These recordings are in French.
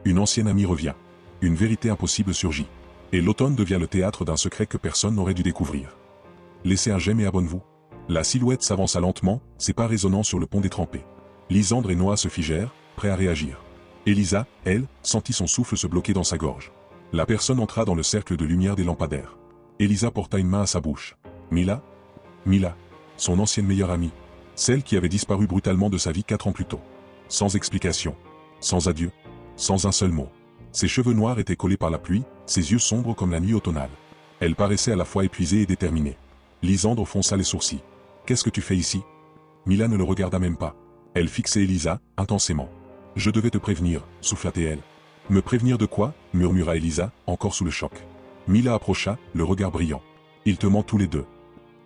Une ancienne amie revient. Une vérité impossible surgit. Et l'automne devient le théâtre d'un secret que personne n'aurait dû découvrir. Laissez un j'aime et abonnez-vous. La silhouette s'avança lentement, ses pas résonnant sur le pont détrempé. Lysandre et Noah se figèrent, prêts à réagir. Elisa, elle, sentit son souffle se bloquer dans sa gorge. La personne entra dans le cercle de lumière des lampadaires. Elisa porta une main à sa bouche. Mila? Mila. Son ancienne meilleure amie. Celle qui avait disparu brutalement de sa vie 4 ans plus tôt. Sans explication. Sans adieu. Sans un seul mot. Ses cheveux noirs étaient collés par la pluie, ses yeux sombres comme la nuit automnale. Elle paraissait à la fois épuisée et déterminée. Lysandre fronça les sourcils. « Qu'est-ce que tu fais ici ?» Mila ne le regarda même pas. Elle fixait Elisa, intensément. « Je devais te prévenir, » souffla-t-elle. « Me prévenir de quoi ?» murmura Elisa, encore sous le choc. Mila approcha, le regard brillant. « Ils te mentent tous les deux. »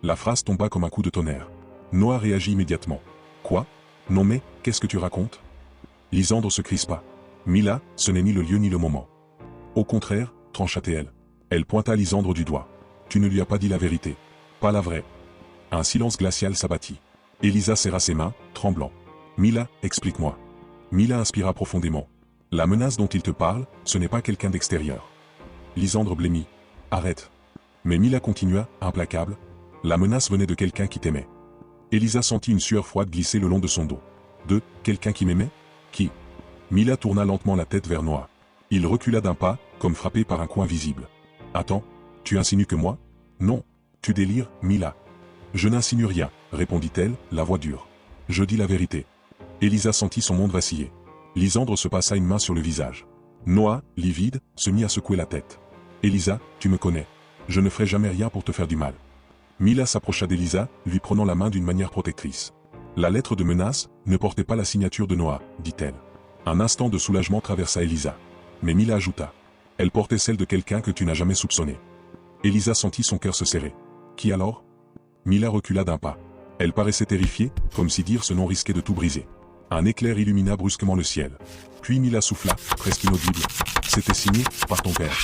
La phrase tomba comme un coup de tonnerre. Noah réagit immédiatement. « Quoi ? Non mais, qu'est-ce que tu racontes ?» Lysandre se crispa. « Mila, ce n'est ni le lieu ni le moment. »« Au contraire, » trancha-t-elle. Elle pointa Lysandre du doigt. « Tu ne lui as pas dit la vérité. Pas la vraie. » Un silence glacial s'abattit. Elisa serra ses mains, tremblant. « Mila, explique-moi. » Mila inspira profondément. « La menace dont il te parle, ce n'est pas quelqu'un d'extérieur. » Lysandre blêmit. « Arrête. » Mais Mila continua, implacable. « La menace venait de quelqu'un qui t'aimait. » Elisa sentit une sueur froide glisser le long de son dos. « De quelqu'un qui m'aimait ? Qui ?» Mila tourna lentement la tête vers Noah. Il recula d'un pas, comme frappé par un coup invisible. « Attends, tu insinues que moi ? Non, tu délires, Mila. » « Je n'insinue rien, » répondit-elle, la voix dure. « Je dis la vérité. » Elisa sentit son monde vaciller. Lysandre se passa une main sur le visage. Noah, livide, se mit à secouer la tête. « Elisa, tu me connais. Je ne ferai jamais rien pour te faire du mal. » Mila s'approcha d'Elisa, lui prenant la main d'une manière protectrice. « La lettre de menace ne portait pas la signature de Noah, » dit-elle. Un instant de soulagement traversa Elisa. Mais Mila ajouta. « Elle portait celle de quelqu'un que tu n'as jamais soupçonné. » Elisa sentit son cœur se serrer. « Qui alors ?» Mila recula d'un pas. Elle paraissait terrifiée, comme si dire ce nom risquait de tout briser. Un éclair illumina brusquement le ciel. Puis Mila souffla, presque inaudible. C'était signé, par ton père.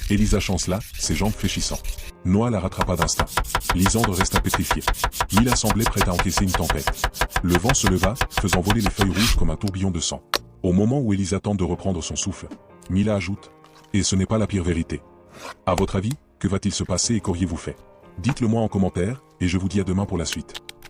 Elisa chancela, ses jambes fléchissant. Noah la rattrapa d'instinct. Lysandre resta pétrifié. Mila semblait prête à encaisser une tempête. Le vent se leva, faisant voler les feuilles rouges comme un tourbillon de sang. Au moment où Elisa tente de reprendre son souffle, Mila ajoute « Et ce n'est pas la pire vérité. À votre avis, que va-t-il se passer et qu'auriez-vous fait ? Dites-le moi en commentaire, et je vous dis à demain pour la suite. »